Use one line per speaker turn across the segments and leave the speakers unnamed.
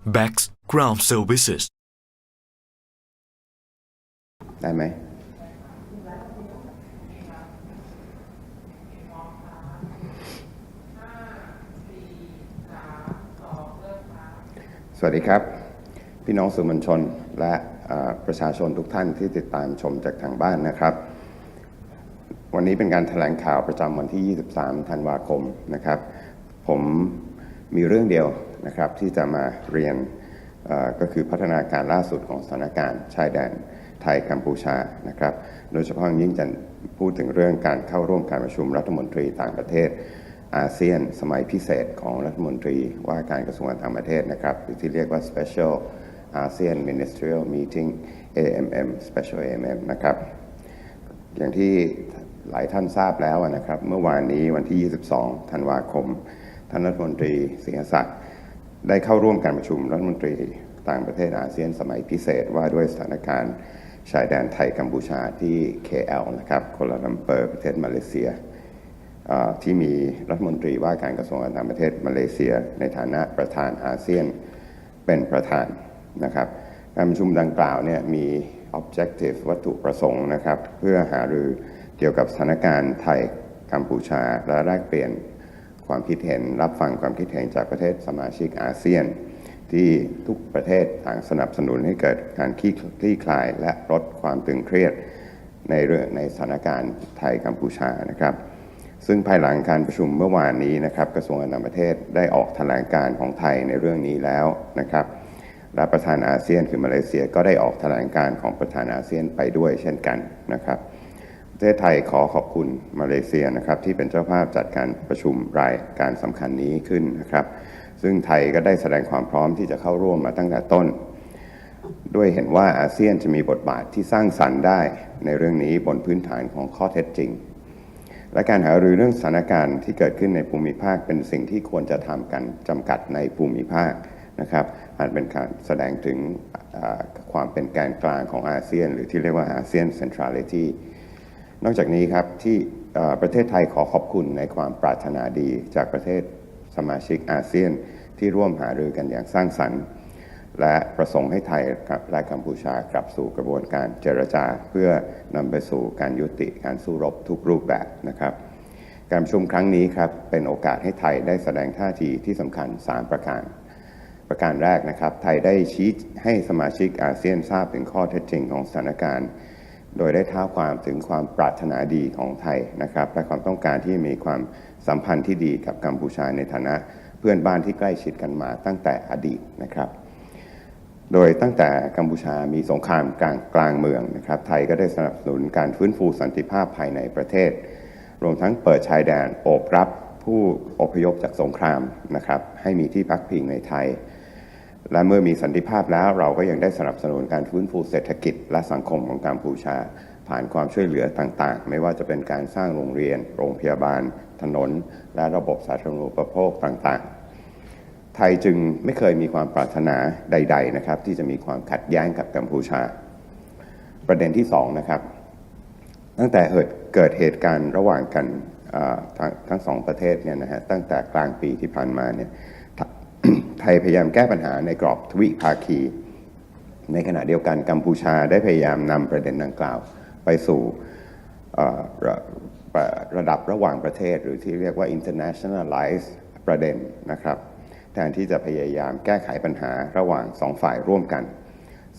Background Services
ได้ไหมสวัสดีครับพี่น้องสื่อมวลชนและประชาชนทุกท่านที่ติดตามชมจากทางบ้านนะครับวันนี้เป็นการแถลงข่าวประจำวันที่ 23 ธันวาคมนะครับผมมีเรื่องเดียวนะครับที่จะมาเรียนก็คือพัฒนาการล่าสุดของสถานการณ์ชายแดนไทยกัมพูชานะครับโดยเฉพาะยิ่งจะพูดถึงเรื่องการเข้าร่วมการประชุมรัฐมนตรีต่างประเทศอาเซียนสมัยพิเศษของรัฐมนตรีว่าการกระทรวงการต่างประเทศนะครับหรือที่เรียกว่า special ASEAN ministerial meeting AMM special AMM นะครับอย่างที่หลายท่านทราบแล้วนะครับเมื่อวานนี้วันที่ 22 ธันวาคมท่านรัฐมนตรีสิงหศักดิ์ได้เข้าร่วมการประชุมรัฐมนตรีต่างประเทศอาเซียนสมัยพิเศษว่าด้วยสถานการณ์ชายแดนไทยกัมพูชาที่ KL นะครับกัวลาลัมเปอร์ประเทศมาเลเซียที่มีรัฐมนตรีว่าการกระทรวงการต่างประเทศมาเลเซียในฐานะประธานอาเซียนเป็นประธานนะครับการประชุมดังกล่าวเนี่ยมี objective วัตถุประสงค์นะครับเพื่อหารือเกี่ยวกับสถานการณ์ไทยกัมพูชาและแลกเปลี่ยนความคิดเห็นรับฟังความคิดเห็นจากประเทศสมาชิกอาเซียนที่ทุกประเทศต่างสนับสนุนให้เกิดการคลี่คลายและลดความตึงเครียดในสถานการณ์ไทยกัมพูชานะครับซึ่งภายหลังการประชุมเมื่อวานนี้นะครับกระทรวงการต่างประเทศได้ออกแถลงการของไทยในเรื่องนี้แล้วนะครับและประธานอาเซียนคือมาเลเซียก็ได้ออกแถลงการของประธานอาเซียนไปด้วยเช่นกันนะครับประเทศไทยขอขอบคุณมาเลเซียนะครับที่เป็นเจ้าภาพจัดการประชุมรายการสำคัญนี้ขึ้นนะครับซึ่งไทยก็ได้แสดงความพร้อมที่จะเข้าร่วมมาตั้งแต่ต้นด้วยเห็นว่าอาเซียนจะมีบทบาทที่สร้างสรรค์ได้ในเรื่องนี้บนพื้นฐานของข้อเท็จจริงและการหารือเรื่องสถานการณ์ที่เกิดขึ้นในภูมิภาคเป็นสิ่งที่ควรจะทำกันจำกัดในภูมิภาคนะครับอาจเป็นการแสดงถึงความเป็นแกนกลางของอาเซียนหรือที่เรียกว่าอาเซียนเซ็นทรัลิตี้นอกจากนี้ครับที่ประเทศไทยขอขอบคุณในความปรารถนาดีจากประเทศสมาชิกอาเซียนที่ร่วมหารือกันอย่างสร้างสรรค์และประสงค์ให้ไทยและกัมพูชากลับสู่กระบวนการเจรจาเพื่อนำไปสู่การยุติการสู้รบทุกรูปแบบนะครับการประชุมครั้งนี้ครับเป็นโอกาสให้ไทยได้แสดงท่าทีที่สำคัญ3ประการแรกนะครับไทยได้ชี้ให้สมาชิกอาเซียนทราบถึงข้อเท็จจริงของสถานการณ์โดยได้ท้าวความถึงความปรารถนาดีของไทยนะครับและความต้องการที่มีความสัมพันธ์ที่ดีกับกัมพูชาในฐานะเพื่อนบ้านที่ใกล้ชิดกันมาตั้งแต่อดีตนะครับโดยตั้งแต่กัมพูชามีสงครามกลางเมืองนะครับไทยก็ได้สนับสนุนการฟื้นฟูสันติภาพภายในประเทศรวมทั้งเปิดชายแดนโอบรับผู้อพยพจากสงครามนะครับให้มีที่พักพิงในไทยและเมื่อมีสันติภาพแล้วเราก็ยังได้สนับสนุนการฟื้นฟูเศรษฐกิจและสังคมของกัมพูชาผ่านความช่วยเหลือต่างๆไม่ว่าจะเป็นการสร้างโรงเรียนโรงพยาบาลถนนและระบบสาธารณูปโภคต่างๆไทยจึงไม่เคยมีความปรารถนาใดๆนะครับที่จะมีความขัดแย้งกับกัมพูชาประเด็นที่2นะครับตั้งแต่เกิดเหตุการณ์ระหว่างกันทั้งสองประเทศเนี่ยนะฮะตั้งแต่กลางปีที่ผ่านมาเนี่ยไทยพยายามแก้ปัญหาในกรอบทวิภาคีในขณะเดียวกันกัมพูชาได้พยายามนำประเด็นดังกล่าวไปสู่ระดับระหว่างประเทศหรือที่เรียกว่า internationalize ประเด็นนะครับแทนที่จะพยายามแก้ไขปัญหาระหว่าง2ฝ่ายร่วมกัน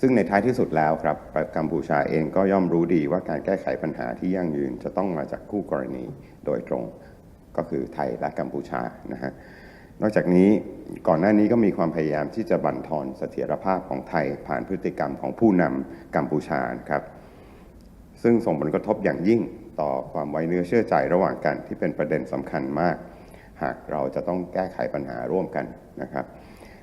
ซึ่งในท้ายที่สุดแล้วครับกัมพูชาเองก็ย่อมรู้ดีว่าการแก้ไขปัญหาที่ยั่งยืนจะต้องมาจากคู่กรณีโดยตรงก็คือไทยและกัมพูชานะฮะนอกจากนี้ก่อนหน้านี้ก็มีความพยายามที่จะบั่นทอนเสถียรภาพของไทยผ่านพฤติกรรมของผู้นำกัมพูชาครับซึ่งส่งผลกระทบอย่างยิ่งต่อความไว้เนื้อเชื่อใจระหว่างกันที่เป็นประเด็นสำคัญมากหากเราจะต้องแก้ไขปัญหาร่วมกันนะครับ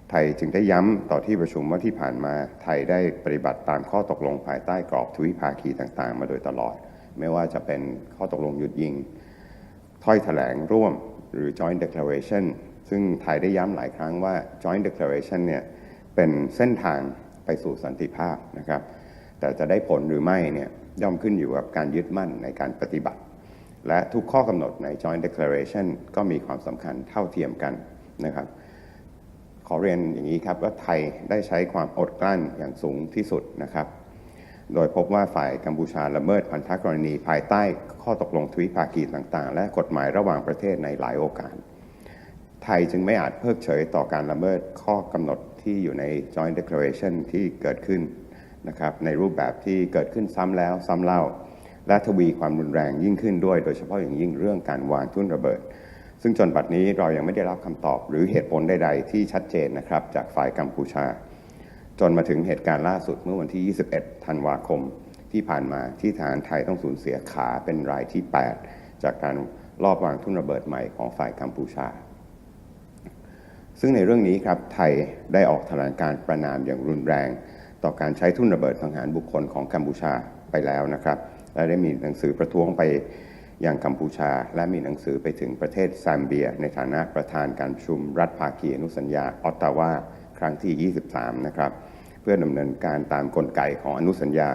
ไทยจึงได้ย้ำต่อที่ประชุมว่าที่ผ่านมาไทยได้ปฏิบัติตามข้อตกลงภายใต้กรอบทวิภาคีต่างๆมาโดยตลอดไม่ว่าจะเป็นข้อตกลงหยุดยิงถ้อยแถลงร่วมหรือ joint declarationซึ่งไทยได้ย้ำหลายครั้งว่า joint declaration เนี่ยเป็นเส้นทางไปสู่สันติภาพนะครับแต่จะได้ผลหรือไม่เนี่ยย่อมขึ้นอยู่กับการยึดมั่นในการปฏิบัติและทุกข้อกำหนดใน joint declaration ก็มีความสำคัญเท่าเทียมกันนะครับ ขอเรียนอย่างนี้ครับว่าไทยได้ใช้ความอดกลั้นอย่างสูงที่สุดนะครับโดยพบว่าฝ่ายกัมพูชาละเมิดพันธกรณีภายใต้ข้อตกลงทวิภาคีต่างๆและกฎหมายระหว่างประเทศในหลายโอกาสไทยจึงไม่อาจเพิกเฉยต่อการละเมิดข้อกำหนดที่อยู่ใน Joint Declaration ที่เกิดขึ้นนะครับในรูปแบบที่เกิดขึ้นซ้ำแล้วซ้ำเล่าและทวีความรุนแรงยิ่งขึ้นด้วยโดยเฉพาะอย่างยิ่งเรื่องการวางทุ่นระเบิดซึ่งจนบัดนี้เรายังไม่ได้รับคำตอบหรือเหตุผลใดๆที่ชัดเจนนะครับจากฝ่ายกัมพูชาจนมาถึงเหตุการณ์ล่าสุดเมื่อวันที่ 21 ธันวาคมที่ผ่านมาที่ทหารไทยต้องสูญเสียขาเป็นรายที่ 8 จากการลอบวางทุ่นระเบิดใหม่ของฝ่ายกัมพูชาซึ่งในเรื่องนี้ครับไทยได้ออกแถลงการประณามอย่างรุนแรงต่อการใช้ทุ่นระเบิดสังหารบุคคลของกัมพูชาไปแล้วนะครับและได้มีหนังสือประท้วงไปยังกัมพูชาและมีหนังสือไปถึงประเทศแซมเบียในฐานะประธานการประชุมรัฐภาคีอนุสัญญาออตตาวาครั้งที่ 23 นะครับเพื่อดำเนินการตามกลไกของอนุสัญญา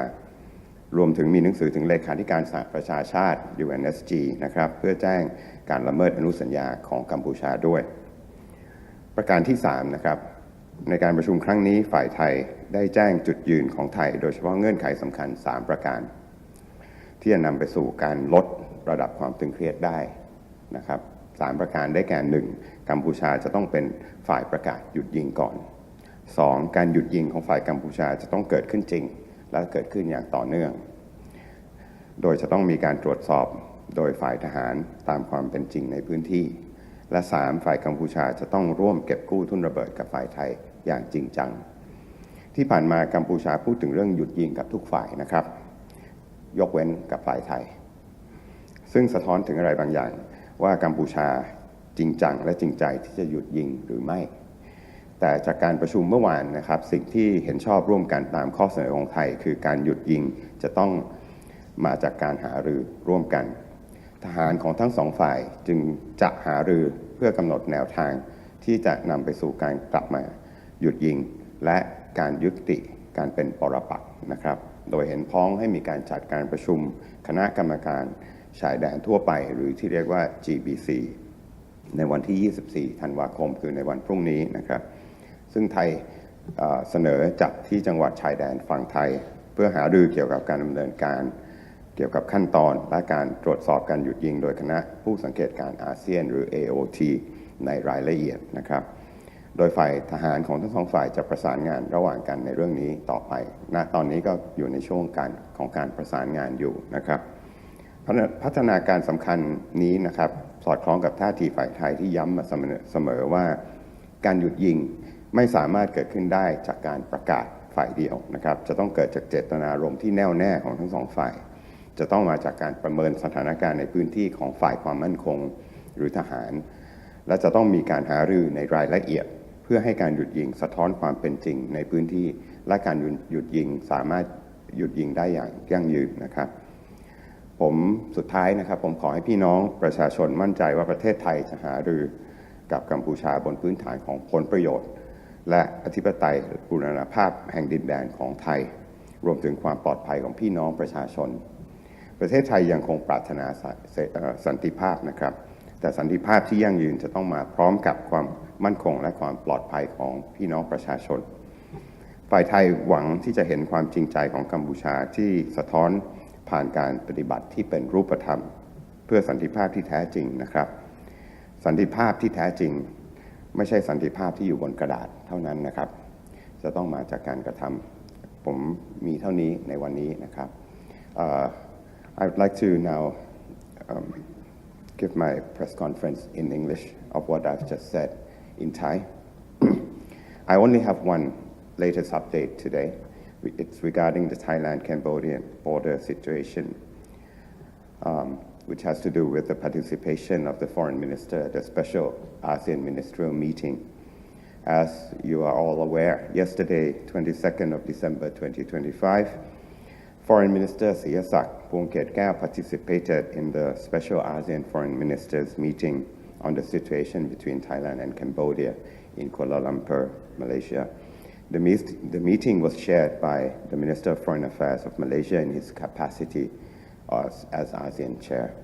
รวมถึงมีหนังสือถึงเลขาธิการสหประชาชาติ UNSG นะครับเพื่อแจ้งการละเมิดอนุสัญญาของกัมพูชาด้วยประการที่ 3 นะครับในการประชุมครั้งนี้ฝ่ายไทยได้แจ้งจุดยืนของไทยโดยเฉพาะเงื่อนไขสำคัญ 3 ประการที่จะนำไปสู่การลดระดับความตึงเครียดได้นะครับ3ประการได้แก่ 1. กัมพูชาจะต้องเป็นฝ่ายประกาศหยุดยิงก่อน 2. การหยุดยิงของฝ่ายกัมพูชาจะต้องเกิดขึ้นจริงและเกิดขึ้นอย่างต่อเนื่องโดยจะต้องมีการตรวจสอบโดยฝ่ายทหารตามความเป็นจริงในพื้นที่และ 3. ฝ่ายกัมพูชาจะต้องร่วมเก็บกู้ทุ่นระเบิดกับฝ่ายไทยอย่างจริงจังที่ผ่านมากัมพูชาพูดถึงเรื่องหยุดยิงกับทุกฝ่ายนะครับยกเว้นกับฝ่ายไทยซึ่งสะท้อนถึงอะไรบางอย่างว่ากัมพูชาจริงจังและจริงใจที่จะหยุดยิงหรือไม่แต่จากการประชุมเมื่อวานนะครับสิ่งที่เห็นชอบร่วมกันตามข้อเสนอของไทยคือการหยุดยิงจะต้องมาจากการหารือร่วมกันทหารของทั้งสองฝ่ายจึงจะหารือเพื่อกำหนดแนวทางที่จะนำไปสู่การกลับมาหยุดยิงและการยุติการเป็นปรปักษ์นะครับโดยเห็นพ้องให้มีการจัดการประชุมคณะกรรมการชายแดนทั่วไปหรือที่เรียกว่า GBC ในวันที่ 24 ธันวาคมคือในวันพรุ่งนี้นะครับซึ่งไทยเสนอจัดที่จังหวัดชายแดนฝั่งไทยเพื่อหารือเกี่ยวกับการดำเนินการเกี่ยวกับขั้นตอนและการตรวจสอบการหยุดยิงโดยคณะผู้สังเกตการอาเซียนหรือ AOT ในรายละเอียดนะครับโดยฝ่ายทหารของทั้งสองฝ่ายจะประสานงานระหว่างกันในเรื่องนี้ต่อไปณตอนนี้ก็อยู่ในช่วงของการประสานงานอยู่นะครับพัฒนาการสำคัญนี้นะครับสอดคล้องกับท่าทีฝ่ายไทยที่ย้ำมาเสมอว่าการหยุดยิงไม่สามารถเกิดขึ้นได้จากการประกาศฝ่ายเดียวนะครับจะต้องเกิดจากเจตนารมณ์ที่แน่วแน่ของทั้งสองฝ่ายจะต้องมาจากการประเมินสถานการณ์ในพื้นที่ของฝ่ายความมั่นคงหรือทหารและจะต้องมีการหารือในรายละเอียดเพื่อให้การหยุดยิงสะท้อนความเป็นจริงในพื้นที่และการหยุดยิงสามารถหยุดยิงได้อย่างยั่งยืนนะครับผมสุดท้ายนะครับผมขอให้พี่น้องประชาชนมั่นใจว่าประเทศไทยจะหารือกับกัมพูชาบนพื้นฐานของผลประโยชน์และอธิปไตยบูรณภาพแห่งดินแดนของไทยรวมถึงความปลอดภัยของพี่น้องประชาชนประเทศไทยยังคงปรารถนาสันติภาพนะครับแต่สันติภาพที่ยั่งยืนจะต้องมาพร้อมกับความมั่นคงและความปลอดภัยของพี่น้องประชาชนฝ่ายไทยหวังที่จะเห็นความจริงใจของกัมพูชาที่สะท้อนผ่านการปฏิบัติที่เป็นรูปธรรมเพื่อสันติภาพที่แท้จริงนะครับสันติภาพที่แท้จริงไม่ใช่สันติภาพที่อยู่บนกระดาษเท่านั้นนะครับจะต้องมาจากการกระทำผมมีเท่านี้ในวันนี้นะครับI would like to now give my press conference in English of what I've just said in Thai. I only have one latest update today. It's regarding the Thailand-Cambodian border situation, which has to do with the participation of the foreign minister at the special ASEAN ministerial meeting. As you are all aware, yesterday, 22nd of December 2025, Foreign Minister Siyasak Phuongketkaew participated in the special ASEAN foreign ministers meeting on the situation between Thailand and Cambodia in Kuala Lumpur, Malaysia. The meeting was chaired by the Minister of Foreign Affairs of Malaysia in his capacity as ASEAN chair.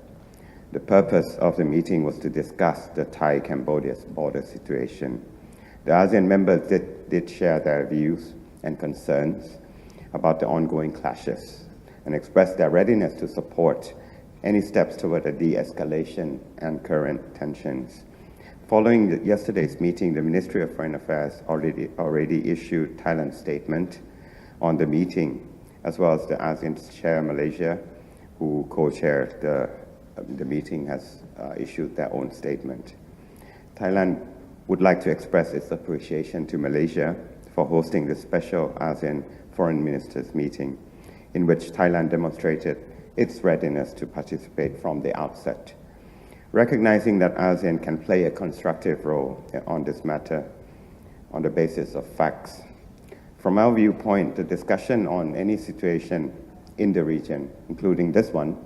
The purpose of the meeting was to discuss the Thai-Cambodia border situation. The ASEAN members did share their views and concerns about the ongoing clashes and expressed their readiness to support any steps toward a de-escalation and current tensions. Following yesterday's meeting, the Ministry of Foreign Affairs already issued Thailand's statement on the meeting, as well as the ASEAN chair Malaysia, who co-chaired the meeting, has issued their own statement. Thailand would like to express its appreciation to Malaysia for hosting this special ASEAN Foreign Ministers meeting, in which Thailand demonstrated its readiness to participate from the outset. Recognizing that ASEAN can play a constructive role on this matter on the basis of facts. From our viewpoint, the discussion on any situation in the region, including this one,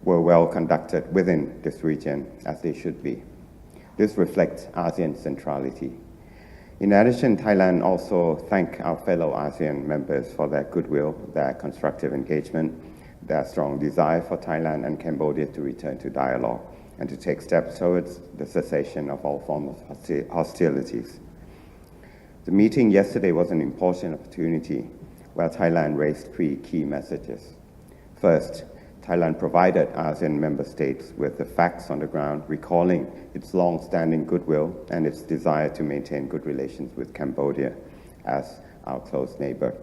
were well conducted within this region, as they should be. This reflects ASEAN centrality. In addition, Thailand also thanked our fellow ASEAN members for their goodwill, their constructive engagement, their strong desire for Thailand and Cambodia to return to dialogue and to take steps towards the cessation of all forms of hostilities. The meeting yesterday was an important opportunity where Thailand raised three key messages. First, Thailand provided ASEAN member states with the facts on the ground, recalling its long-standing goodwill and its desire to maintain good relations with Cambodia as our close neighbor.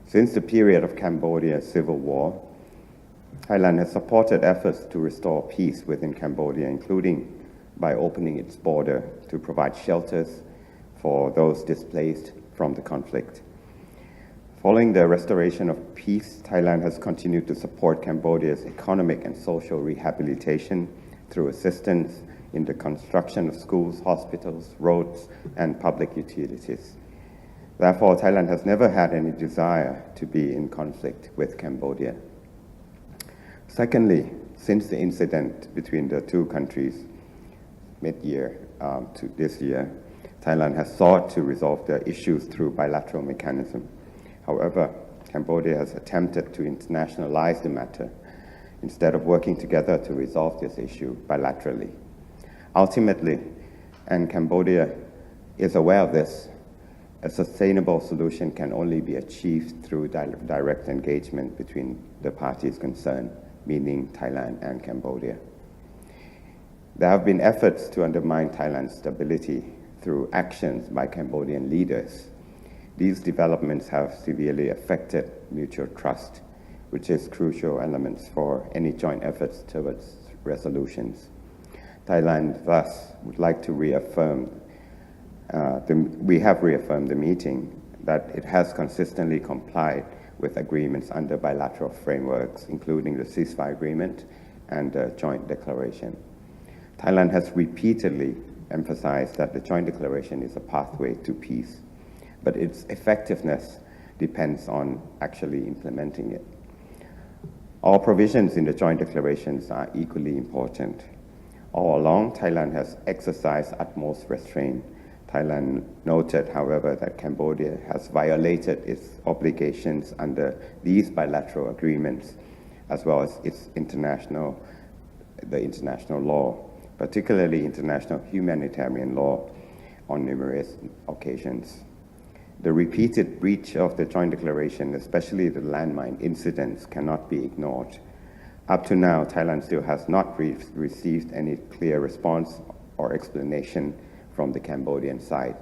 Since the period of Cambodia's civil war, Thailand has supported efforts to restore peace within Cambodia, including by opening its border to provide shelters for those displaced from the conflict. Following the restoration of peace, Thailand has continued to support Cambodia's economic and social rehabilitation through assistance in the construction of schools, hospitals, roads, and public utilities. Therefore, Thailand has never had any desire to be in conflict with Cambodia. Secondly, since the incident between the two countries mid-year to this year, Thailand has sought to resolve the issues through bilateral mechanism. However, Cambodia has attempted to internationalize the matter instead of working together to resolve this issue bilaterally. Ultimately, and Cambodia is aware of this, a sustainable solution can only be achieved through direct engagement between the parties concerned, meaning Thailand and Cambodia. There have been efforts to undermine Thailand's stability through actions by Cambodian leaders. These developments have severely affected mutual trust, which is crucial elements for any joint efforts towards resolutions. Thailand thus would like to reaffirm, we have reaffirmed the meeting that it has consistently complied with agreements under bilateral frameworks, including the ceasefire agreement and the joint declaration. Thailand has repeatedly emphasized that the joint declaration is a pathway to peace, but its effectiveness depends on actually implementing it. All provisions in the joint declarations are equally important. All along, Thailand has exercised utmost restraint. Thailand noted, however, that Cambodia has violated its obligations under these bilateral agreements, as well as the international law, particularly international humanitarian law, on numerous occasions. The repeated breach of the joint declaration, especially the landmine incidents, cannot be ignored. Up to now, Thailand still has not received any clear response or explanation from the Cambodian side.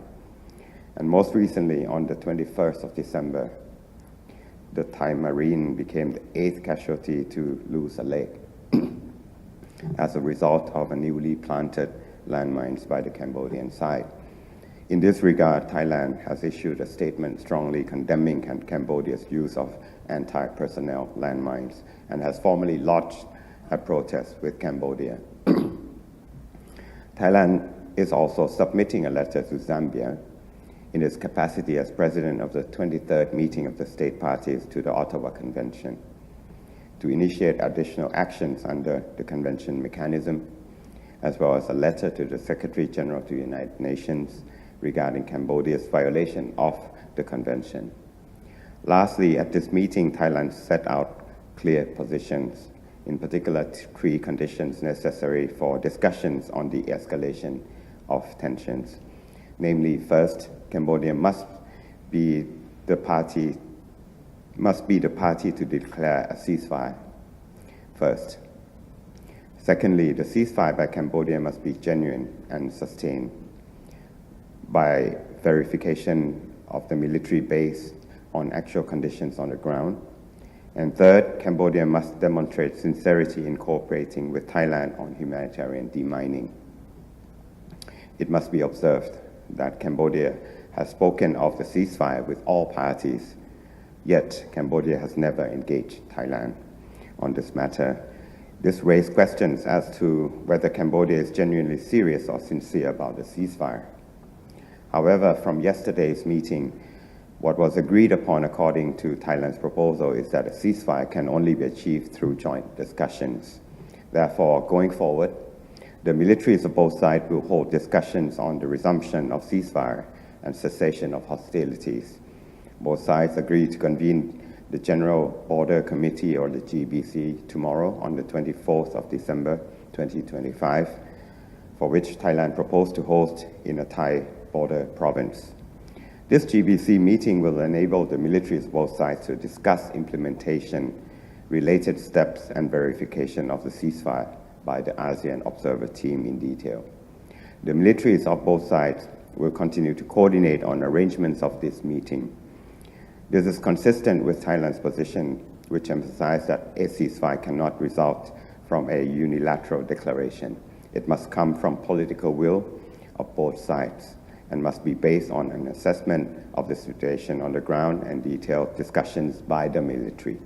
And most recently, on the 21st of December, the Thai Marine became the 8th casualty to lose a leg as a result of a newly planted landmines by the Cambodian side. In this regard, Thailand has issued a statement strongly condemning Cambodia's use of anti-personnel landmines and has formally lodged a protest with Cambodia. Thailand is also submitting a letter to Zambia in its capacity as president of the 23rd meeting of the state parties to the Ottawa Convention to initiate additional actions under the convention mechanism, as well as a letter to the Secretary General of the United Nations regarding Cambodia's violation of the convention. Lastly, at this meeting, Thailand set out clear positions, in particular 3 conditions necessary for discussions on the escalation of tensions. namely, first, Cambodia must be the party to declare a ceasefire. First. Secondly, the ceasefire by Cambodia must be genuine and sustained by verification of the military base on actual conditions on the ground. And third, Cambodia must demonstrate sincerity in cooperating with Thailand on humanitarian demining. It must be observed that Cambodia has spoken of the ceasefire with all parties, yet Cambodia has never engaged Thailand on this matter. This raised questions as to whether Cambodia is genuinely serious or sincere about the ceasefire. However, from yesterday's meeting, what was agreed upon according to Thailand's proposal is that a ceasefire can only be achieved through joint discussions. Therefore, going forward, the militaries of both sides will hold discussions on the resumption of ceasefire and cessation of hostilities. Both sides agreed to convene the General Border Committee, or the GBC, tomorrow on the 24th of December 2025, for which Thailand proposed to host in a Thai border province. This GBC meeting will enable the militaries of both sides to discuss implementation, related steps, and verification of the ceasefire by the ASEAN Observer Team in detail. The militaries of both sides will continue to coordinate on arrangements of this meeting. This is consistent with Thailand's position, which emphasized that a ceasefire cannot result from a unilateral declaration. It must come from political will of both sides and must be based on an assessment of the situation on the ground and detailed discussions by the military.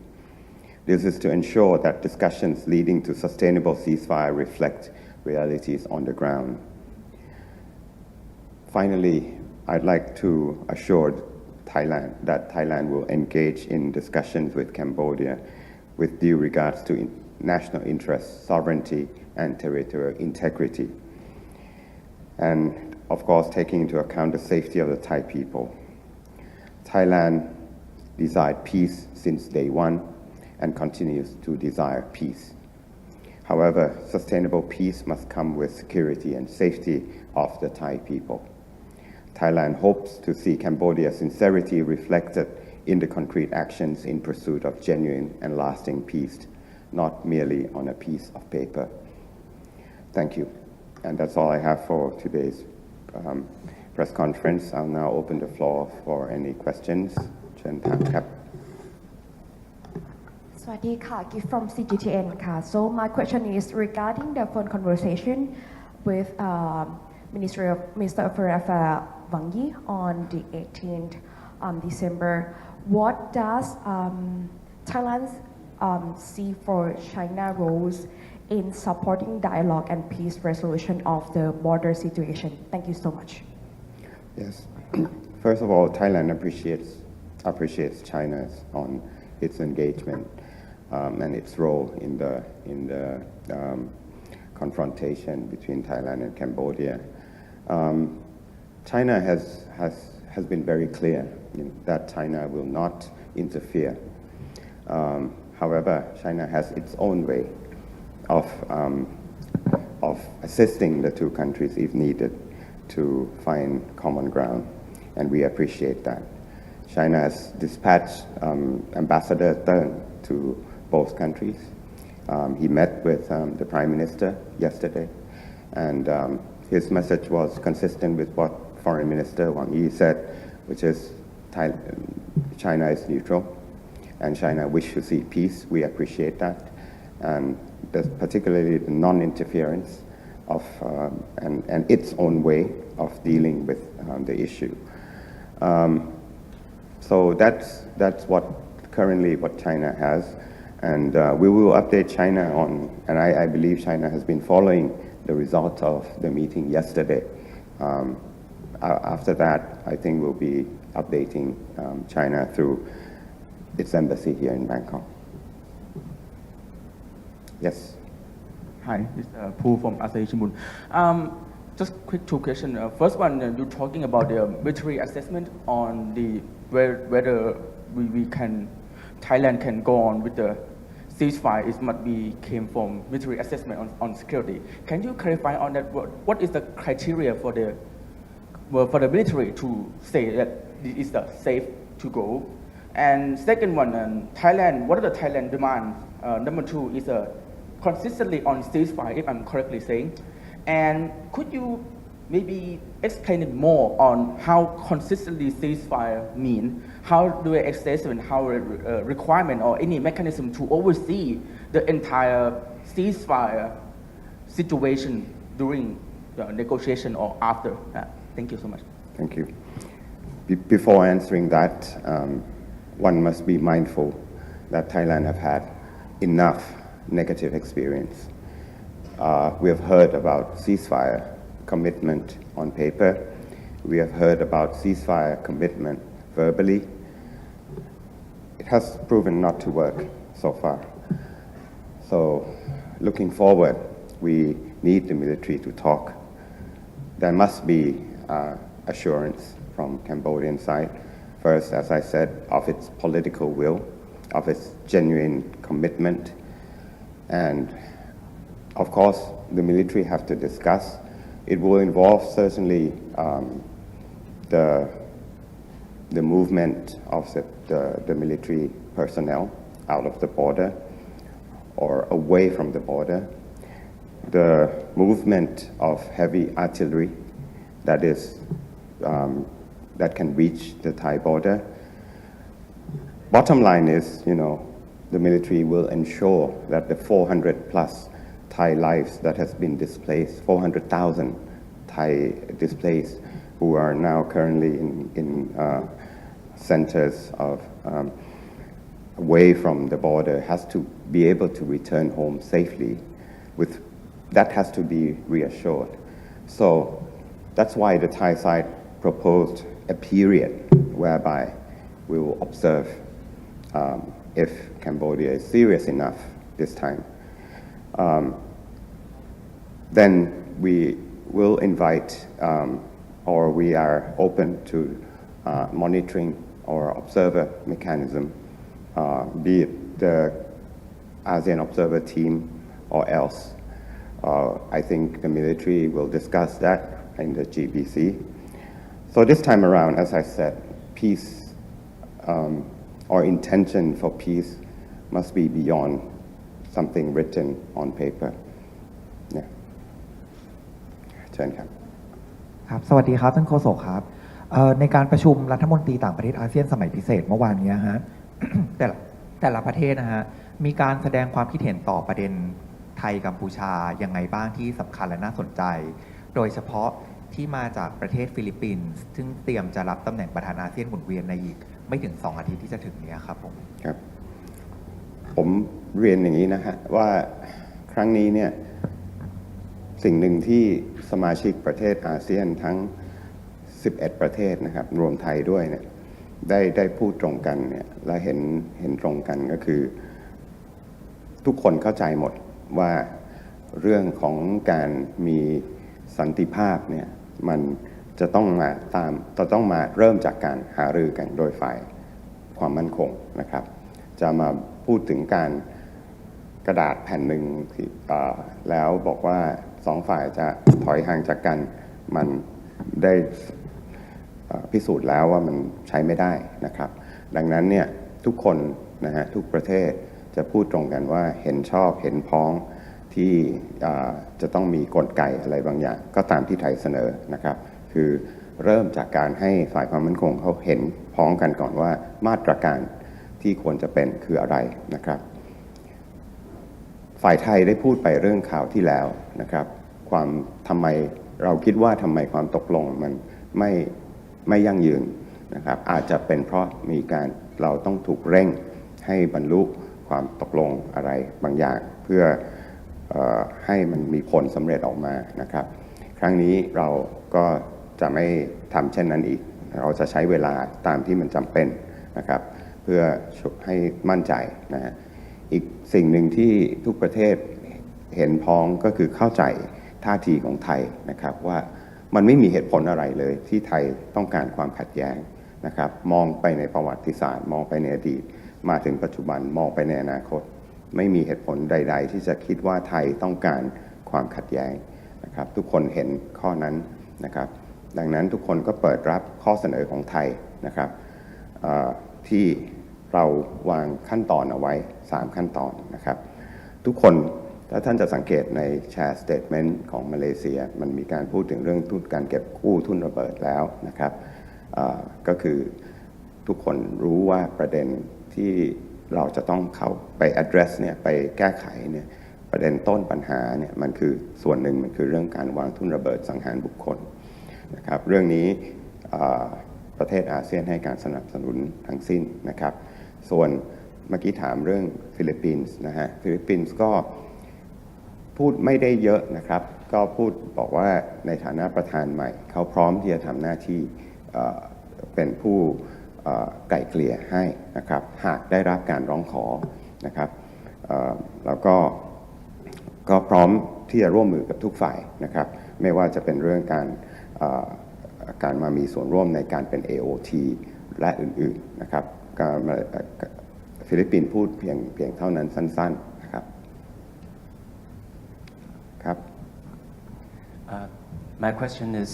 This is to ensure that discussions leading to sustainable ceasefire reflect realities on the ground. Finally, I'd like to assure Thailand that Thailand will engage in discussions with Cambodia with due regards to national interests, sovereignty, and territorial integrity. And of course, taking into account the safety of the Thai people. Thailand desired peace since day one and continues to desire peace. However, sustainable peace must come with security and safety of the Thai people. Thailand hopes to see Cambodia's sincerity reflected in the concrete actions in pursuit of genuine and lasting peace, not merely on a piece of paper. Thank you. And that's all I have for today's press conference. I'll now open the floor for any questions. เชิญถามครับ
สวัสดีค่ะ Gift from CGTN ค่ะ So my question is regarding the phone conversation with Minister of Foreign Affairs Wang Yi on the 18th December. What does Thailand see for China roles in supporting dialogue and peace resolution of the border situation? Thank you so much.
Yes. First of all, Thailand appreciates China's on its engagement and its role in the confrontation between Thailand and Cambodia. China has been very clear that China will not interfere. However, China has its own way of assisting the two countries if needed to find common ground, and we appreciate that. China has dispatched Ambassador Teng to both countries. He met with the Prime Minister yesterday, and his message was consistent with what Foreign Minister Wang Yi said, which is China is neutral, and China wishes to see peace. We appreciate that, and particularly the non-interference of and its own way of dealing with the issue. So that's what currently what China has, and we will update China on. And I believe China has been following the result of the meeting yesterday. After that, I think we'll be updating China through its embassy here in Bangkok. Yes.
Hi, this is Poo from Asahi Shimbun. Just quick two questions. First one, you're talking about the military assessment on the whether Thailand can go on with the ceasefire. It must be came from military assessment on security. Can you clarify on that? What is the criteria for the for the military to say that this is the safe to go. And second one, Thailand. What are the Thailand demand? Number two is consistently on ceasefire, if I'm correctly saying. And could you maybe explain it more on how consistently ceasefire mean? How do they access and how requirement or any mechanism to oversee the entire ceasefire situation during the negotiation or after? Thank you so much.
Thank you. Before answering that, one must be mindful that Thailand have had enough negative experience. We have heard about ceasefire commitment on paper. We have heard about ceasefire commitment verbally. It has proven not to work so far. So looking forward, we need the military to talk. There must be assurance from Cambodian side. First, as I said, of its political will, of its genuine commitment. And of course, the military have to discuss. It will involve certainly the movement of the military personnel out of the border or away from the border, the movement of heavy artillery that can reach the Thai border. Bottom line is, the military will ensure that the 400 plus Thai lives that has been displaced, 400,000 Thai displaced who are now currently in centers of away from the border has to be able to return home safely. That has to be reassured. So that's why the Thai side proposed a period whereby we will observe if Cambodia is serious enough this time. Then we will invite or we are open to monitoring or observer mechanism, be it the ASEAN observer team or else. I think the military will discuss that in the GBC. So this time around, as I said, peace or intention for peace must be beyond something written on paper. Yeah. เชิญครับ
ครับสวัสดีครับท่านโฆษกครับในการประชุมรัฐมนตรีต่างประเทศอาเซียนสมัยพิเศษเมื่อวานนี้ฮะ แต่ละประเทศนะฮะมีการแสดงความคิดเห็นต่อประเด็นไทยกัมพูชายังไงบ้างที่สำคัญและน่าสนใจโดยเฉพาะที่มาจากประเทศฟิลิปปินส์ซึ่งเตรียมจะรับตำแหน่งประธานอาเซียนหมุนเวียนในอีกไม่ถึง2 อาทิตย์ที่จะถึงนี้ครับ
ผมเรียนอย่างนี้นะฮะว่าครั้งนี้เนี่ยสิ่งหนึ่งที่สมาชิกประเทศอาเซียนทั้ง11ประเทศนะครับรวมไทยด้วยเนี่ยได้พูดตรงกันเนี่ยและเห็นตรงกันก็คือทุกคนเข้าใจหมดว่าเรื่องของการมีสันติภาพเนี่ยมันจะต้องมาเริ่มจากการหารือกันโดยฝ่ายความมั่นคงนะครับจะมาพูดถึงการกระดาษแผ่นหนึ่งแล้วบอกว่า2 ฝ่ายจะถอยห่างจากกันมันได้พิสูจน์แล้วว่ามันใช้ไม่ได้นะครับดังนั้นเนี่ยทุกคนนะฮะทุกประเทศจะพูดตรงกันว่าเห็นชอบเห็นพ้องที่จะต้องมีกลไกอะไรบางอย่างก็ตามที่ไทยเสนอนะครับคือเริ่มจากการให้ฝ่ายความมั่นคงเขาเห็นพ้องกันก่อนว่ามาตรการที่ควรจะเป็นคืออะไรนะครับฝ่ายไทยได้พูดไปเรื่องข่าวที่แล้วนะครับทำไมเราคิดว่าทำไมความตกลงมันไม่ยั่งยืนนะครับอาจจะเป็นเพราะเราต้องถูกเร่งให้บรรลุความตกลงอะไรบางอย่างเพื่อให้มันมีผลสำเร็จออกมานะครับครั้งนี้เราก็จะไม่ทำเช่นนั้นอีกเราจะใช้เวลาตามที่มันจำเป็นนะครับเพื่อให้มั่นใจนะฮะอีกสิ่งหนึ่งที่ทุกประเทศเห็นพ้องก็คือเข้าใจท่าทีของไทยนะครับว่ามันไม่มีเหตุผลอะไรเลยที่ไทยต้องการความขัดแย้งนะครับมองไปในประวัติศาสตร์มองไปในอดีตมาถึงปัจจุบันมองไปในอนาคตไม่มีเหตุผลใดๆที่จะคิดว่าไทยต้องการความขัดแย้งนะครับทุกคนเห็นข้อนั้นนะครับ ดังนั้นทุกคนก็เปิดรับข้อเสนอของไทยนะครับที่เราวางขั้นตอนเอาไว้3ขั้นตอนนะครับทุกคนถ้าท่านจะสังเกตในแชร์สเตทเมนต์ของมาเลเซียมันมีการพูดถึงเรื่องการเก็บกู้ทุนระเบิดแล้วนะครับก็คือทุกคนรู้ว่าประเด็นที่เราจะต้องเข้าไป address เนี่ยไปแก้ไขเนี่ยประเด็นต้นปัญหาเนี่ยมันคือส่วนหนึ่งมันคือเรื่องการวางทุนระเบิดสังหารบุคคลนะครับเรื่องนี้ประเทศอาเซียนให้การสนับสนุนทั้งสิ้นนะครับส่วนเมื่อกี้ถามเรื่องฟิลิปปินส์นะฮะฟิลิปปินส์ก็พูดไม่ได้เยอะนะครับก็พูดบอกว่าในฐานะประธานใหม่เขาพร้อมที่จะทำหน้าที่เป็นผู้ไกล่เกลี่ยให้นะครับหากได้รับการร้องขอนะครับแล้วก็พร้อมที่จะร่วมมือกับทุกฝ่ายนะครับไม่ว่าจะเป็นเรื่องการมามีส่วนร่วมในการเป็น AOT และอื่นๆนะครับฟิลิปปินส์พูดเพียงเท่านั้นสั้นๆนะครับครับ
My question is,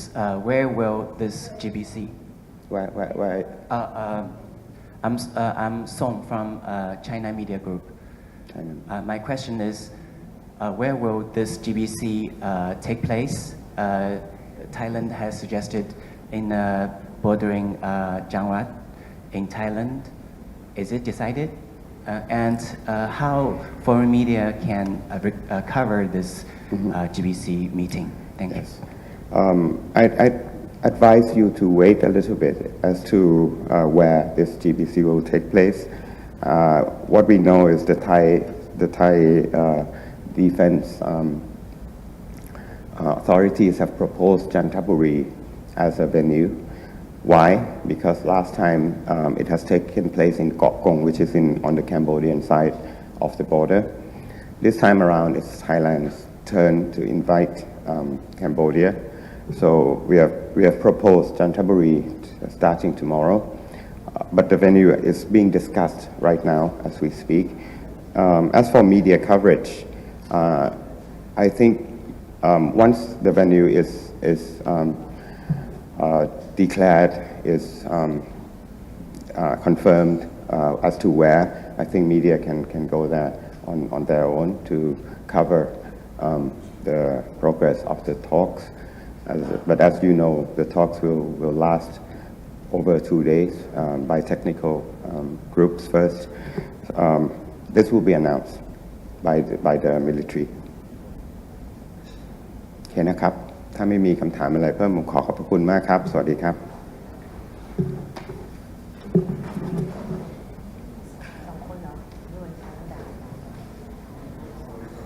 where will this GBC?
Where?
I'm Song from China Media Group.
China.
My question is, where will this GBC take place? Thailand has suggested in bordering Jangwat in Thailand. Is it decided? And how foreign media can cover this GBC meeting? Thank you.
I advise you to wait a little bit as to where this GBC will take place. What we know is the Thai defense authorities have proposed Chantaburi as a venue. Why? Because last time it has taken place in Kok Kong, which is on the Cambodian side of the border. This time around, it's Thailand's turn to invite Cambodia. So we have proposed Chantaburi starting tomorrow, but the venue is being discussed right now as we speak. As for media coverage, I think once the venue is declared, is confirmed as to where, I think media can go there on their own to cover the progress of the talks. But as you know, the talks will last over 2 days by technical groups first. This will be announced by the military. โอเคนะครับถ้าไม่มีคำถามอะไรเพิ่มผมขอขอบพระคุณมากครับสวัสดีครับ